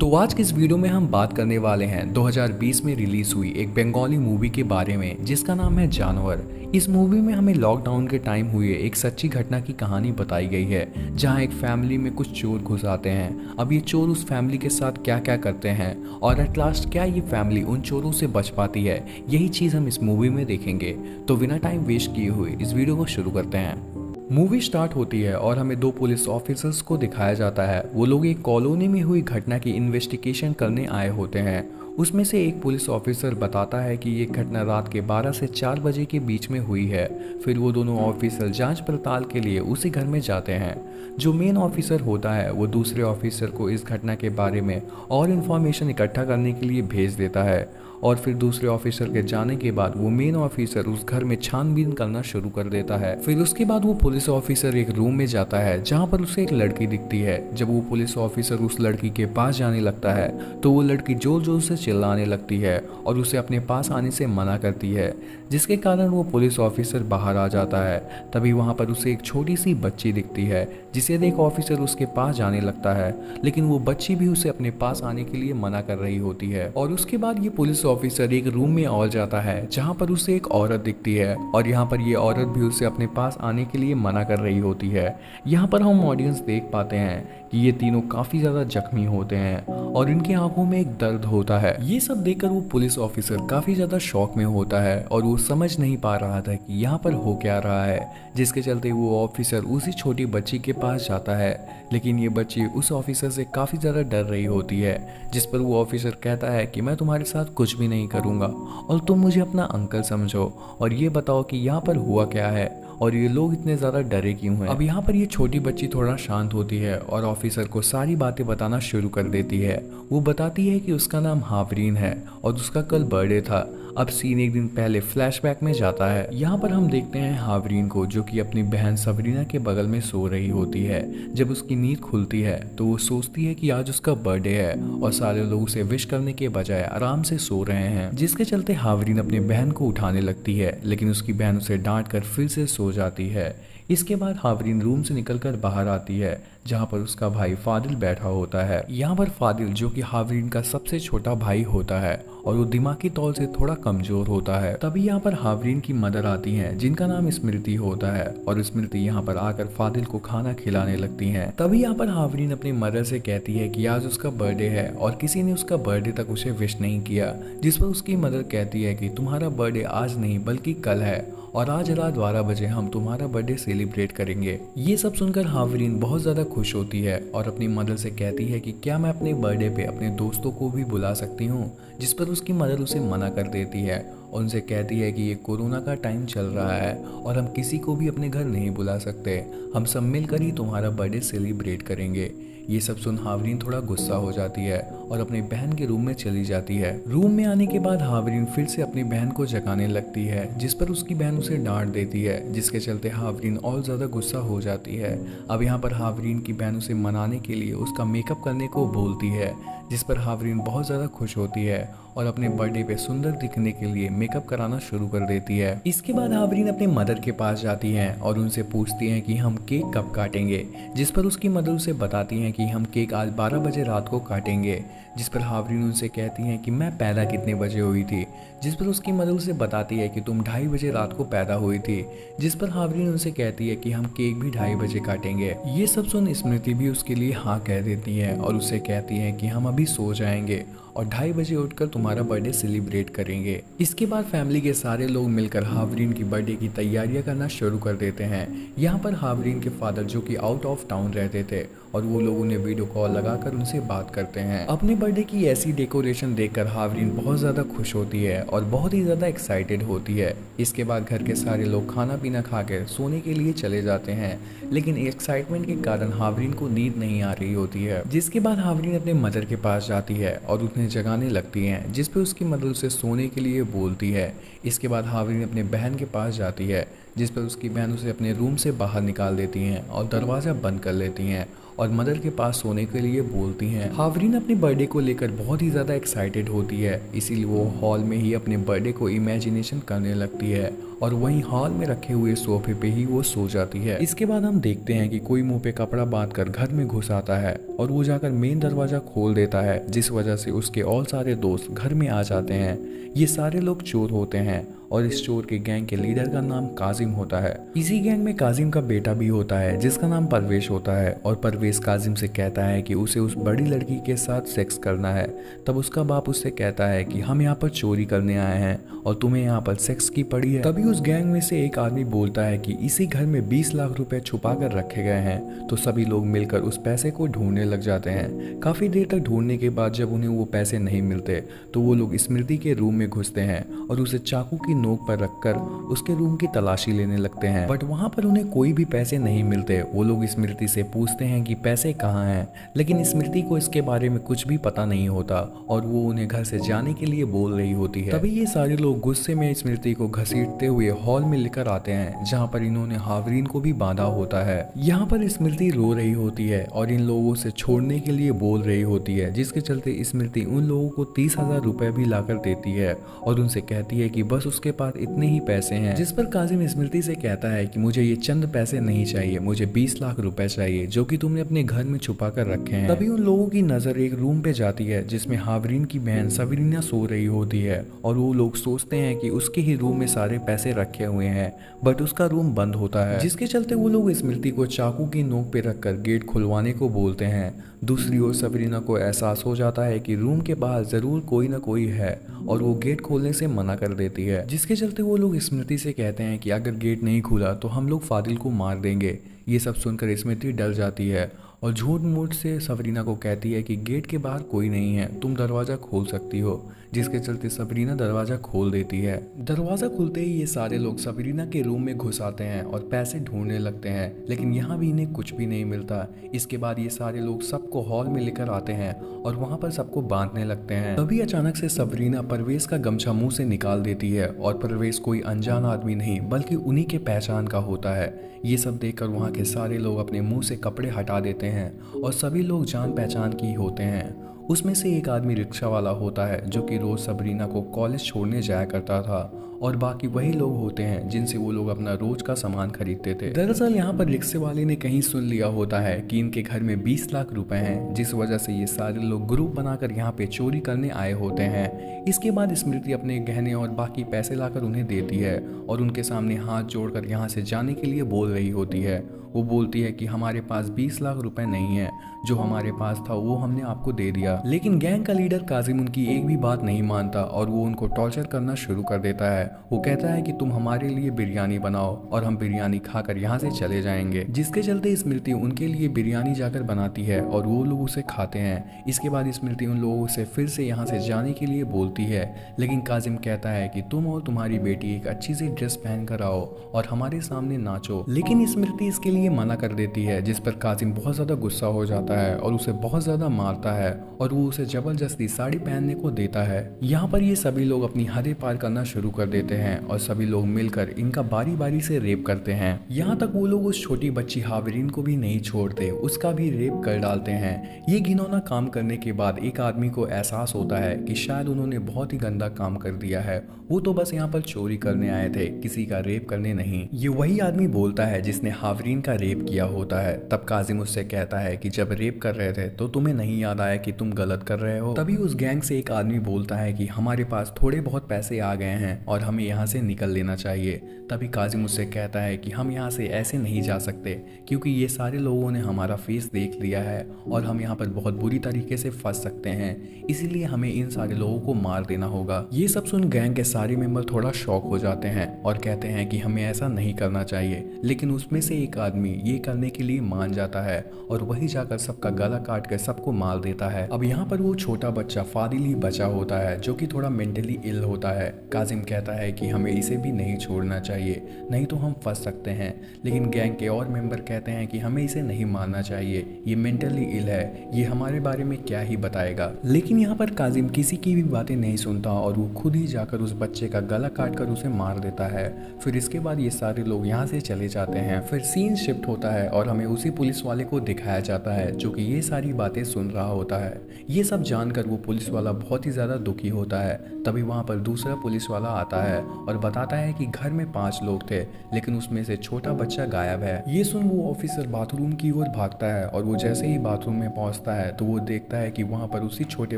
तो आज की इस वीडियो में हम बात करने वाले हैं 2020 में रिलीज हुई एक बंगाली मूवी के बारे में जिसका नाम है जानवर। इस मूवी में हमें लॉकडाउन के टाइम हुए एक सच्ची घटना की कहानी बताई गई है, जहां एक फैमिली में कुछ चोर घुस आते हैं। अब ये चोर उस फैमिली के साथ क्या क्या करते हैं और एट लास्ट क्या ये फैमिली उन चोरों से बच पाती है, यही चीज़ हम इस मूवी में देखेंगे। तो बिना टाइम वेस्ट किए हुए इस वीडियो को शुरू करते हैं। मूवी स्टार्ट होती है और हमें दो पुलिस ऑफिसर्स को दिखाया जाता है। वो लोग एक कॉलोनी में हुई घटना की इन्वेस्टिगेशन करने आए होते हैं। उसमें से एक पुलिस ऑफिसर बताता है कि ये घटना रात के 12 से 4 बजे के बीच में हुई है। फिर वो दोनों ऑफिसर जांच पड़ताल के लिए उसी घर में जाते हैं। जो मेन ऑफिसर होता है वो दूसरे ऑफिसर को इस घटना के बारे में और इन्फॉर्मेशन इकट्ठा करने के लिए भेज देता है। और फिर दूसरे ऑफिसर के जाने के बाद वो मेन ऑफिसर उस घर में छानबीन करना शुरू कर देता है। फिर उसके बाद वो पुलिस ऑफिसर एक रूम में जाता है जहाँ पर उसे एक लड़की दिखती है। जब वो पुलिस ऑफिसर उस लड़की के पास जाने लगता है तो वो लड़की जोर जोर से चिल्लाने लगती है और उसे अपने पास आने से मना करती है, जिसके कारण वो पुलिस ऑफिसर बाहर आ जाता है। तभी वहाँ पर उसे एक छोटी सी बच्ची दिखती है, जिसे देख ऑफिसर उसके पास जाने लगता है, लेकिन वो बच्ची भी उसे अपने पास आने के लिए मना कर रही होती है। और उसके बाद ये पुलिस ऑफिसर एक रूम में और जाता है जहाँ पर उसे एक औरत दिखती है और यहाँ पर ये औरत भी उसे अपने पास आने के लिए मना कर रही होती है। यहाँ पर हम ऑडियंस देख पाते हैं कि ये तीनों काफी ज्यादा जख्मी होते हैं और इनकी आंखों में एक दर्द होता है। ये सब देखकर वो पुलिस ऑफिसर काफी ज्यादा शॉक में होता है और वो समझ नहीं पा रहा था कि यहाँ पर हो क्या रहा है, जिसके चलते वो ऑफिसर उसी छोटी बच्ची के पास जाता है। लेकिन ये बच्ची उस ऑफिसर से काफी ज्यादा डर रही होती है, जिस पर वो ऑफिसर कहता है कि मैं तुम्हारे साथ कुछ भी नहीं करूंगा और तुम मुझे अपना अंकल समझो और ये बताओ कि यहाँ पर हुआ क्या है और ये लोग इतने ज़्यादा डरे क्यों हैं। अब यहाँ पर ये छोटी बच्ची थोड़ा शांत होती है और ऑफिसर को सारी बातें बताना शुरू कर देती है। वो बताती है कि उसका नाम हावरीन है और उसका कल बर्थडे था। अब सीन एक दिन पहले फ्लैशबैक में जाता है। यहाँ पर हम देखते हैं हावरीन को, जो कि अपनी बहन सबरीना के बगल में सो रही होती है। जब उसकी नींद खुलती है तो वो सोचती है कि आज उसका बर्थडे है और सारे लोग उसे विश करने के बजाय आराम से सो रहे हैं, जिसके चलते हावरीन अपनी बहन को उठाने लगती है, लेकिन उसकी बहन उसे डांट कर फिर से सो जाती है। इसके बाद हावरीन रूम से निकलकर बाहर आती है जहाँ पर उसका भाई फादिल बैठा होता है। यहाँ पर फादिल, जो कि हावरीन का सबसे छोटा भाई होता है और वो दिमागी तौर से थोड़ा कमजोर होता है। तभी यहाँ पर हावरीन की मदर आती हैं, जिनका नाम स्मृति होता है और स्मृति यहाँ पर आकर फादिल को खाना खिलाने लगती हैं। तभी यहाँ पर हावरीन अपनी मदर से कहती है कि आज उसका बर्थडे है और किसी ने उसका बर्थडे तक उसे विश नहीं किया, जिस पर उसकी मदर कहती है कि तुम्हारा बर्थडे आज नहीं बल्कि कल है और आज रात 12 बजे हम तुम्हारा बर्थडे सेलिब्रेट करेंगे। ये सब सुनकर हावरीन बहुत ज़्यादा खुश होती है और अपनी मदर से कहती है कि क्या मैं अपने बर्थडे पे अपने दोस्तों को भी बुला सकती हूँ, जिस पर उसकी मदर उसे मना कर देती है और उनसे कहती है कि ये कोरोना का टाइम चल रहा है और हम किसी को भी अपने घर नहीं बुला सकते, हम सब मिलकर ही तुम्हारा बर्थडे सेलिब्रेट करेंगे। ये सब सुन हावरीन थोड़ा गुस्सा हो जाती है और अपनी बहन के रूम में चली जाती है। रूम में आने के बाद हावरीन फिर से अपनी बहन को जगाने लगती है, जिस पर उसकी बहन उसे डांट देती है, जिसके चलते हावरीन और ज़्यादा गुस्सा हो जाती है। अब यहाँ पर हावरीन की बहन उसे मनाने के लिए उसका मेकअप करने को बोलती है, जिस पर हावरीन बहुत ज़्यादा खुश होती है और अपने बर्थडे पे सुंदर दिखने के लिए मेकअप कराना शुरू कर देती है। इसके बाद हावरीन अपने मदर के पास जाती हैं और उनसे पूछती हैं कि हम केक कब काटेंगे, जिस पर उसकी मदर उसे बताती हैं कि हम केक आज 12 बजे रात को काटेंगे, जिस पर हावरीन उनसे कहती हैं कि मैं पैदा कितने बजे हुई थी, जिस पर उसकी मदर उसे बताती है कि तुम 2:30 बजे रात को पैदा हुई थी, जिस पर हावरीन उनसे कहती है कि हम केक भी 2:30 बजे काटेंगे। ये सब सुन स्मृति भी उसके लिए हाँ कह देती है और उससे कहती है कि हम अभी सो जाएंगे और 2:30 बजे उठकर तुम्हारा बर्थडे सेलिब्रेट करेंगे। इसके बाद फैमिली के सारे लोग मिलकर हावरीन की बर्थडे की तैयारियां करना शुरू कर देते हैं। यहाँ पर हावरीन के फादर, जो कि आउट ऑफ टाउन रहते थे, और वो लोग उन्हें वीडियो कॉल लगाकर उनसे बात करते हैं। अपने बर्थडे की ऐसी डेकोरेशन देखकर हावरीन बहुत ज़्यादा खुश होती है और बहुत ही ज़्यादा एक्साइटेड होती है। इसके बाद घर के सारे लोग खाना पीना खाकर सोने के लिए चले जाते हैं, लेकिन एक्साइटमेंट के कारण हावरीन को नींद नहीं आ रही होती है। जिसके बाद हावरीन अपने मदर के पास जाती है और उन्हें जगाने लगती हैं, जिस पर उसकी मदर उसे सोने के लिए बोलती है। इसके बाद हावरीन अपने बहन के पास जाती है, जिस पर उसकी बहन उसे अपने रूम से बाहर निकाल देती हैं और दरवाज़ा बंद कर लेती हैं और मदर के पास सोने के लिए बोलती हैं। हावरीन अपने बर्थडे को लेकर बहुत ही ज़्यादा एक्साइटेड होती है, इसीलिए वो हॉल में ही अपने बर्थडे को इमेजिनेशन करने लगती है और वहीं हॉल में रखे हुए सोफे पे ही वो सो जाती है। इसके बाद हम देखते हैं कि कोई मुंह पे कपड़ा बांध कर घर में घुस आता है और वो जाकर मेन दरवाजा खोल देता है, जिस वजह से उसके और सारे दोस्त घर में आ जाते हैं। ये सारे लोग चोर होते हैं और इस चोर के गैंग के लीडर का नाम काजिम होता है। इसी गैंग में काजिम का बेटा भी होता है जिसका नाम परवेश होता है और परवेश काजिम से कहता है कि उसे उस बड़ी लड़की के साथ सेक्स करना है। तब उसका बाप उससे कहता है कि हम यहाँ पर चोरी करने आए हैं और तुम्हें यहाँ पर सेक्स की पड़ी है। तभी उस गैंग में से एक आदमी बोलता है कि इसी घर में 20 लाख रुपए छुपा कर रखे गए हैं। तो सभी लोग मिलकर उस पैसे को ढूंढने लग जाते हैं। काफी देर तक ढूंढने के बाद जब उन्हें वो पैसे नहीं मिलते तो वो लोग स्मृति के रूम में घुसते हैं और उसे चाकू की नोक पर रखकर उसके रूम की तलाशी लेने लगते हैं। बट वहां पर उन्हें कोई भी पैसे नहीं मिलते। वो लोग स्मृति से पूछते हैं कि पैसे कहाँ हैं, लेकिन स्मृति को इसके बारे में कुछ भी पता नहीं होता और वो उन्हें घर से जाने के लिए बोल रही होती है। तभी ये सारे लोग गुस्से में स्मृति को घसीटते हुए हॉल में लेकर आते हैं जहाँ पर इन्होंने हावरीन को भी बांधा होता है। यहाँ पर स्मृति रो रही होती है और इन लोगों से छोड़ने के लिए बोल रही होती है, जिसके चलते स्मृति उन लोगों को 30,000 रुपए भी लाकर देती है और उनसे कहती है कि बस उसके पास इतने ही पैसे हैं। जिस पर काजिम स्मृति से कहता है कि मुझे ये चंद पैसे नहीं चाहिए, मुझे 20 लाख रुपए चाहिए जो कि तुमने अपने घर में छुपा कर रखे हैं। तभी उन लोगों की नजर एक रूम पे जाती है जिसमें हावरीन की बहन सबरीना सो रही होती है और वो लोग सोचते हैं कि उसके ही रूम में सारे पैसे रखे हुए हैं, बट उसका रूम बंद होता है, जिसके चलते वो लोग स्मृति को चाकू की नोक पे रखकर गेट खुलवाने को बोलते हैं। दूसरी ओर सबरीना को एहसास हो जाता है कि रूम के बाहर जरूर कोई ना कोई है और वो गेट खोलने से मना कर देती है, जिसके चलते वो लोग स्मृति से कहते हैं कि अगर गेट नहीं खुला तो हम लोग फादिल को मार देंगे। ये सब सुनकर स्मृति डर जाती है और झूठ मूठ से सबरीना को कहती है कि गेट के बाहर कोई नहीं है, तुम दरवाज़ा खोल सकती हो, जिसके चलते सबरीना दरवाज़ा खोल देती है। दरवाज़ा खुलते ही ये सारे लोग सबरीना के रूम में घुस आते हैं और पैसे ढूंढने लगते हैं, लेकिन यहाँ भी इन्हें कुछ भी नहीं मिलता। इसके बाद ये सारे लोग सबको हॉल में लेकर आते हैं और वहाँ पर सबको बांधने लगते हैं। तभी अचानक से सबरीना परवेश का गमछा मुंह से निकाल देती है और परवेश कोई अनजान आदमी नहीं बल्कि उन्हीं के पहचान का होता है। ये सब देखकर वहाँ के सारे लोग अपने मुंह से कपड़े हटा देते हैं और सभी लोग जान पहचान की होते हैं। उसमें से एक आदमी रिक्शा वाला होता है जो कि रोज सबरीना को कॉलेज छोड़ने जाया करता था और बाकी वही लोग होते हैं जिनसे वो लोग अपना रोज का सामान खरीदते थे। दरअसल यहाँ पर रिक्शे वाले ने कहीं सुन लिया होता है कि इनके घर में 20 लाख रुपए हैं, जिस वजह से ये सारे लोग ग्रुप बनाकर यहाँ पे चोरी करने आए होते हैं। इसके बाद स्मृति अपने गहने और बाकी पैसे लाकर उन्हें देती है और उनके सामने हाथ जोड़कर यहाँ से जाने के लिए बोल रही होती है। वो बोलती है कि हमारे पास 20 लाख रुपए नहीं है, जो हमारे पास था वो हमने आपको दे दिया। लेकिन गैंग का लीडर काजिम उनकी एक भी बात नहीं मानता और वो उनको टॉर्चर करना शुरू कर देता है। वो कहता है कि तुम हमारे लिए बिरयानी बनाओ और हम बिरयानी खाकर यहाँ से चले जाएंगे, जिसके चलते स्मृति उनके लिए बिरयानी जाकर बनाती है और वो लोग उसे खाते हैं। इसके बाद स्मृति उन लोगों से फिर से यहाँ से जाने के लिए बोलती है, लेकिन काजिम कहता है कि तुम और तुम्हारी बेटी एक अच्छी सी ड्रेस पहन कर आओ और हमारे सामने नाचो। लेकिन स्मृति इसके लिए मना कर देती है, जिस पर काजिम बहुत ज्यादा गुस्सा हो जाता है और उसे बहुत ज्यादा मारता है और वो उसे जबरदस्ती साड़ी पहनने को देता है। यहाँ पर ये सभी लोग अपनी हदें पार करना शुरू कर देते हैं और सभी लोग मिलकर इनका बारी बारी से रेप करते हैं। यहाँ तक वो लोग उस छोटी बच्ची हावरीन को भी नहीं छोड़ते, उसका भी रेप कर डालते हैं। ये घिनौना काम करने के बाद एक आदमी को एहसास होता है कि शायद उन्होंने बहुत ही गंदा काम कर दिया है, वो तो बस यहाँ पर चोरी करने आए थे, किसी का रेप करने नहीं। ये वही आदमी बोलता है जिसने हावरीन का रेप किया होता है। तब काजिम उससे कहता है कि जब रेप कर रहे थे तो तुम्हें नहीं याद आया कि तुम गलत कर रहे हो। तभी उस गैंग से एक आदमी बोलता है कि हमारे पास थोड़े बहुत पैसे आ गए हैं और हमें यहाँ से निकल लेना चाहिए। तभी काजिम उससे कहता है कि हम यहाँ से ऐसे नहीं जा सकते क्योंकि ये सारे लोगों ने हमारा फेस देख लिया है और हम यहाँ पर बहुत बुरी तरीके से फंस सकते हैं, इसीलिए हमें इन सारे लोगों को मार देना होगा। ये सब सुन गैंग के सारे मेंबर थोड़ा शॉक हो जाते हैं और कहते हैं कि हमें ऐसा नहीं करना चाहिए, लेकिन उसमें से एक आदमी ये करने के लिए मान जाता है और वही जाकर सबका गला काट कर सबको मार देता है। अब यहाँ पर वो छोटा बच्चा फादिल ही बचा होता है जो कि थोड़ा मेंटली इल होता है। काजिम कहता होता है कि हमें इसे भी नहीं छोड़ना चाहिए, नहीं तो हम फंस सकते हैं। लेकिन गैंग के और मेंबर कहते हैं कि हमें इसे नहीं मारना चाहिए, ये मेंटली इल है, ये हमारे बारे में क्या ही बताएगा। लेकिन यहाँ पर काजिम किसी की भी बातें नहीं सुनता और वो खुद ही जाकर उस बच्चे का गला काट कर उसे मार देता है। फिर इसके बाद ये सारे लोग यहाँ से चले जाते हैं। फिर सीन शिफ्ट होता है और हमें उसी पुलिस वाले को दिखाया जाता है जो कि ये सारी बातें सुन रहा होता है। ये सब जानकर वो पुलिस वाला बहुत ही ज़्यादा दुखी होता है। तभी वहाँ पर दूसरा पुलिस वाला आता है और बताता है कि घर में 5 लोग थे, लेकिन उसमें से छोटा बच्चा गायब है। ये सुन वो ऑफिसर बाथरूम की ओर भागता है और वो जैसे ही बाथरूम में पहुंचता है तो वो देखता है कि वहाँ पर उसी छोटे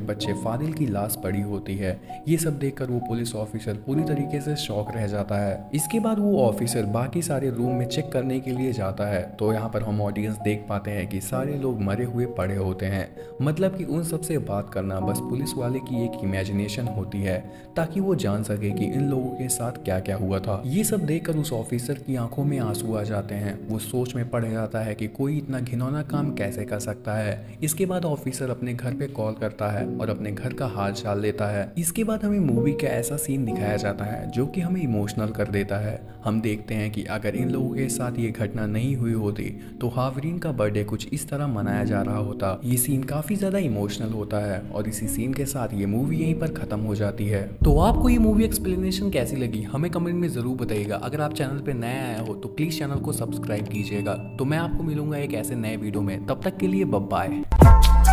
बच्चे फादिल की लाश पड़ी होती है। ये सब देखकर वो पुलिस ऑफिसर पूरी तरीके से शॉक रह जाता है। इसके बाद वो ऑफिसर बाकी सारे रूम में चेक करने के लिए जाता है तो यहाँ पर हम ऑडियंस देख पाते हैं कि सारे लोग मरे हुए पड़े होते हैं। मतलब कि उन सब से बात करना बस पुलिस वाले की एक इमेजिनेशन होती है ताकि वो जान सके कि इन लोगों के साथ क्या क्या हुआ था। ये सब देखकर उस ऑफिसर की आंखों में आंसू आ जाते हैं। वो सोच में पड़ जाता है कि कोई इतना घिनौना काम कैसे कर सकता है। इसके बाद ऑफिसर अपने घर पे कॉल करता है और अपने घर का हाल चाल लेता है। इसके बाद हमें मूवी का ऐसा सीन दिखाया जाता है जो कि हमें इमोशनल कर देता है। हम देखते हैं कि अगर इन लोगों के साथ ये घटना नहीं हुई होती तो हावरीन का बर्थडे कुछ इस तरह मनाया जा रहा होता। ये सीन काफी ज्यादा इमोशनल होता है और इसी सीन के साथ ये मूवी यहीं पर खत्म हो जाती है। तो आपको ये मूवी एक्सप्लेनेशन कैसी लगी हमें कमेंट में जरूर बताइएगा। अगर आप चैनल पे नया आया हो तो प्लीज चैनल को सब्सक्राइब कीजिएगा। तो मैं आपको मिलूंगा एक ऐसे नए वीडियो में, तब तक के लिए बाय बाय।